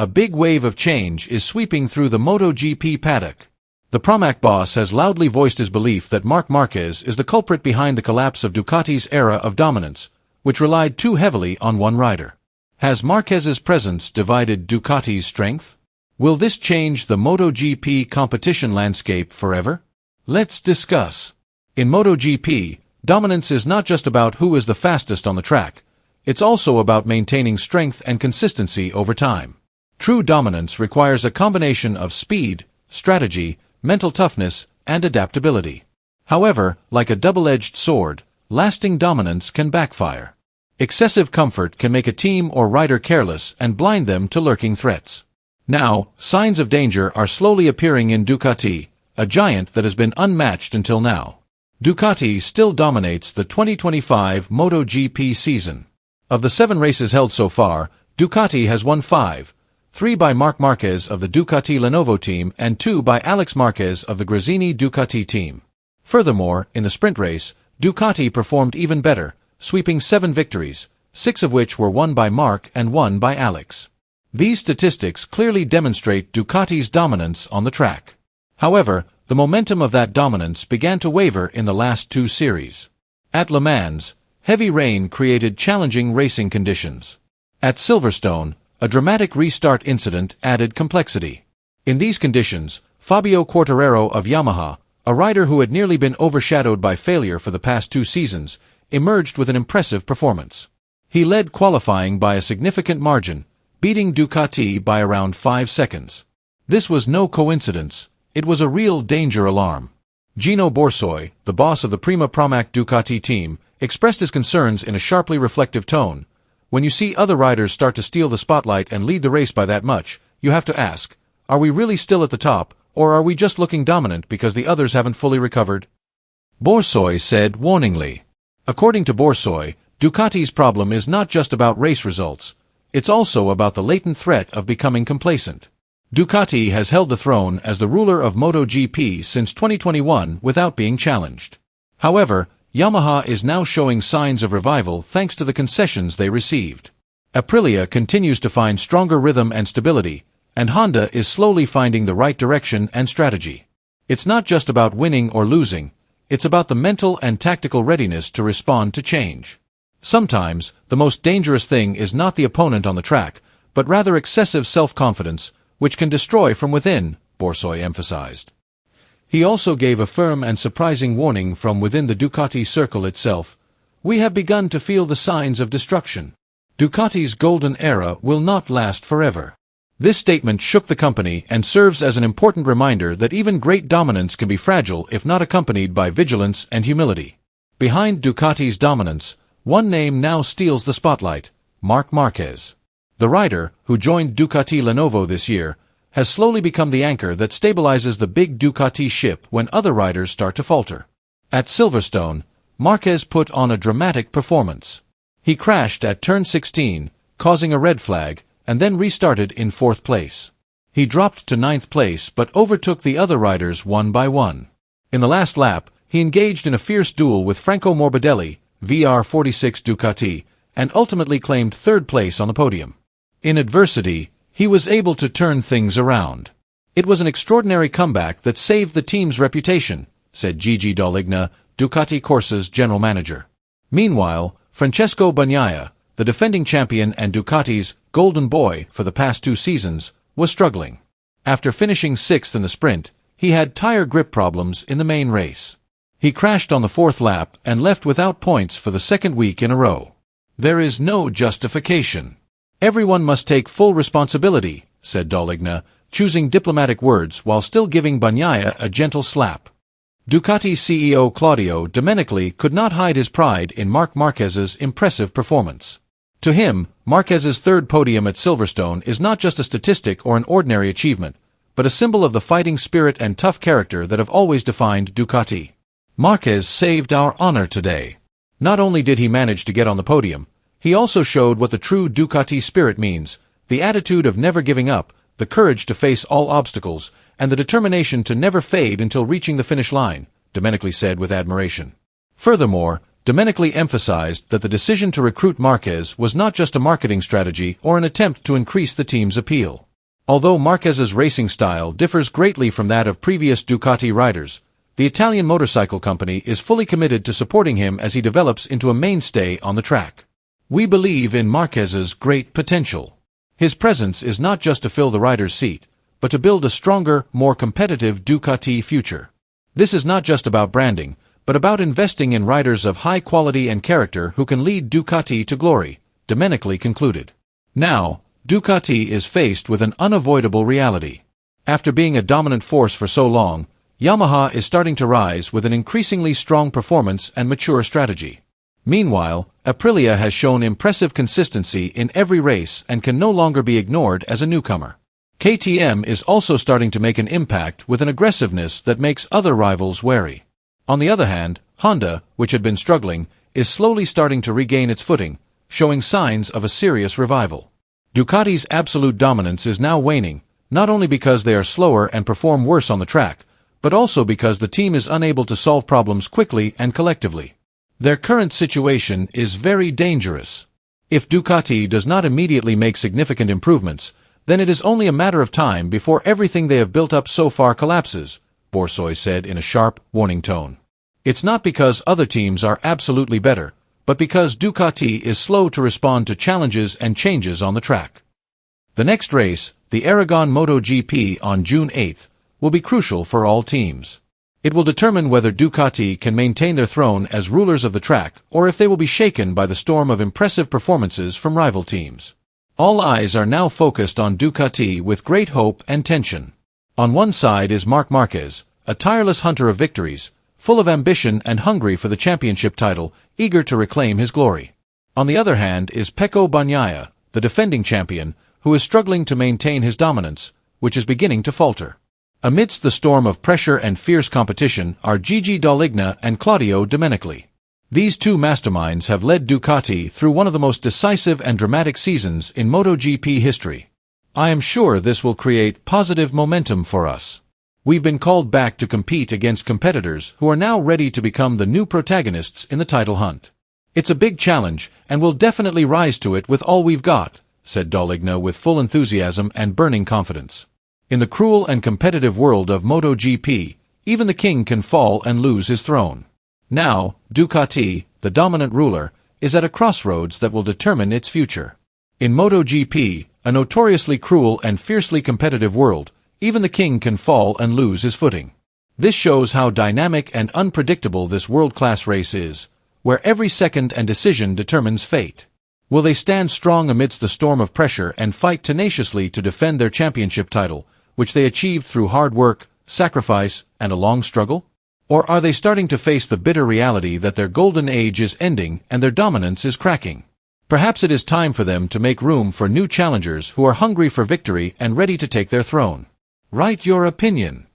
a big wave of change is sweeping through the MotoGP paddock. The Pramac boss has loudly voiced his belief that Marc Marquez is the culprit behind the collapse of Ducati's era of dominance, which relied too heavily on one rider. Has Marquez's presence divided Ducati's strength? Will this change the MotoGP competition landscape forever? Let's discuss. In MotoGP, dominance is not just about who is the fastest on the track. It's also about maintaining strength and consistency over time. True dominance requires a combination of speed, strategy, mental toughness, and adaptability. However, like a double-edged sword, lasting dominance can backfire. Excessive comfort can make a team or rider careless and blind them to lurking threats. Now, signs of danger are slowly appearing in Ducati, a giant that has been unmatched until now. Ducati still dominates the 2025 MotoGP season. Of the 7 races held so far, Ducati has won 5, 3 by Marc Marquez of the Ducati Lenovo team and 2 by Alex Marquez of the Gresini Ducati team. Furthermore, in the sprint race, Ducati performed even better, sweeping 7 victories, 6 of which were won by Marc and 1 by Alex. These statistics clearly demonstrate Ducati's dominance on the track. However, the momentum of that dominance began to waver in the last 2 series. At Le Mans, heavy rain created challenging racing conditions. At Silverstone, a dramatic restart incident added complexity. In these conditions, Fabio Quartararo of Yamaha, a rider who had nearly been overshadowed by failure for the past 2 seasons, emerged with an impressive performance. He led qualifying by a significant margin, beating Ducati by around 5 seconds. This was no coincidence, it was a real danger alarm. Gino Borsoi, the boss of the Pramac Ducati team, expressed his concerns in a sharply reflective tone. When you see other riders start to steal the spotlight and lead the race by that much, you have to ask, are we really still at the top, or are we just looking dominant because the others haven't fully recovered? Borsoi said warningly. According to Borsoi, Ducati's problem is not just about race results, it's also about the latent threat of becoming complacent. Ducati has held the throne as the ruler of MotoGP since 2021 without being challenged. However, Yamaha is now showing signs of revival thanks to the concessions they received. Aprilia continues to find stronger rhythm and stability, and Honda is slowly finding the right direction and strategy. It's not just about winning or losing, it's about the mental and tactical readiness to respond to change. Sometimes, the most dangerous thing is not the opponent on the track, but rather excessive self-confidence, which can destroy from within, Borsoi emphasized. He also gave a firm and surprising warning from within the Ducati circle itself. We have begun to feel the signs of destruction. Ducati's golden era will not last forever. This statement shook the company and serves as an important reminder that even great dominance can be fragile if not accompanied by vigilance and humility. Behind Ducati's dominance, one name now steals the spotlight, Marc Marquez. The rider, who joined Ducati Lenovo this year, has slowly become the anchor that stabilizes the big Ducati ship when other riders start to falter. At Silverstone, Marquez put on a dramatic performance. He crashed at turn 16, causing a red flag, and then restarted in 4th place. He dropped to 9th place but overtook the other riders one by one. In the last lap, he engaged in a fierce duel with Franco Morbidelli, VR46 Ducati, and ultimately claimed 3rd place on the podium. In adversity, he was able to turn things around. It was an extraordinary comeback that saved the team's reputation, said Gigi Dall'Igna, Ducati Corsa's general manager. Meanwhile, Francesco Bagnaia, the defending champion and Ducati's golden boy for the past 2 seasons, was struggling. After finishing 6th in the sprint, he had tire grip problems in the main race. He crashed on the 4th lap and left without points for the 2nd week in a row. There is no justification. Everyone must take full responsibility, said Dall'Igna, choosing diplomatic words while still giving Bagnaia a gentle slap. Ducati CEO Claudio Domenicali could not hide his pride in Marc Marquez's impressive performance. To him, Marquez's 3rd podium at Silverstone is not just a statistic or an ordinary achievement, but a symbol of the fighting spirit and tough character that have always defined Ducati. Marquez saved our honor today. Not only did he manage to get on the podium, he also showed what the true Ducati spirit means, the attitude of never giving up, the courage to face all obstacles, and the determination to never fade until reaching the finish line, Domenicali said with admiration. Furthermore, Domenicali emphasized that the decision to recruit Marquez was not just a marketing strategy or an attempt to increase the team's appeal. Although Marquez's racing style differs greatly from that of previous Ducati riders, the Italian motorcycle company is fully committed to supporting him as he develops into a mainstay on the track. We believe in Marquez's great potential. His presence is not just to fill the rider's seat, but to build a stronger, more competitive Ducati future. This is not just about branding, but about investing in riders of high quality and character who can lead Ducati to glory, Domenicali concluded. Now, Ducati is faced with an unavoidable reality. After being a dominant force for so long, Yamaha is starting to rise with an increasingly strong performance and mature strategy. Meanwhile, Aprilia has shown impressive consistency in every race and can no longer be ignored as a newcomer. KTM is also starting to make an impact with an aggressiveness that makes other rivals wary. On the other hand, Honda, which had been struggling, is slowly starting to regain its footing, showing signs of a serious revival. Ducati's absolute dominance is now waning, not only because they are slower and perform worse on the track, but also because the team is unable to solve problems quickly and collectively. Their current situation is very dangerous. If Ducati does not immediately make significant improvements, then it is only a matter of time before everything they have built up so far collapses, Borsoi said in a sharp, warning tone. It's not because other teams are absolutely better, but because Ducati is slow to respond to challenges and changes on the track. The next race, the Aragon MotoGP on June 8th, will be crucial for all teams. It will determine whether Ducati can maintain their throne as rulers of the track or if they will be shaken by the storm of impressive performances from rival teams. All eyes are now focused on Ducati with great hope and tension. On one side is Marc Marquez, a tireless hunter of victories, full of ambition and hungry for the championship title, eager to reclaim his glory. On the other hand is Pecco Bagnaia, the defending champion, who is struggling to maintain his dominance, which is beginning to falter. Amidst the storm of pressure and fierce competition are Gigi Dall'Igna and Claudio Domenicali. These two masterminds have led Ducati through one of the most decisive and dramatic seasons in MotoGP history. I am sure this will create positive momentum for us. We've been called back to compete against competitors who are now ready to become the new protagonists in the title hunt. It's a big challenge, and we'll definitely rise to it with all we've got, said Dall'Igna with full enthusiasm and burning confidence. In the cruel and competitive world of MotoGP, even the king can fall and lose his throne. Now, Ducati, the dominant ruler, is at a crossroads that will determine its future. In MotoGP, a notoriously cruel and fiercely competitive world, even the king can fall and lose his footing. This shows how dynamic and unpredictable this world-class race is, where every second and decision determines fate. Will they stand strong amidst the storm of pressure and fight tenaciously to defend their championship title, which they achieved through hard work, sacrifice, and a long struggle? Or are they starting to face the bitter reality that their golden age is ending and their dominance is cracking? Perhaps it is time for them to make room for new challengers who are hungry for victory and ready to take their throne. Write your opinion.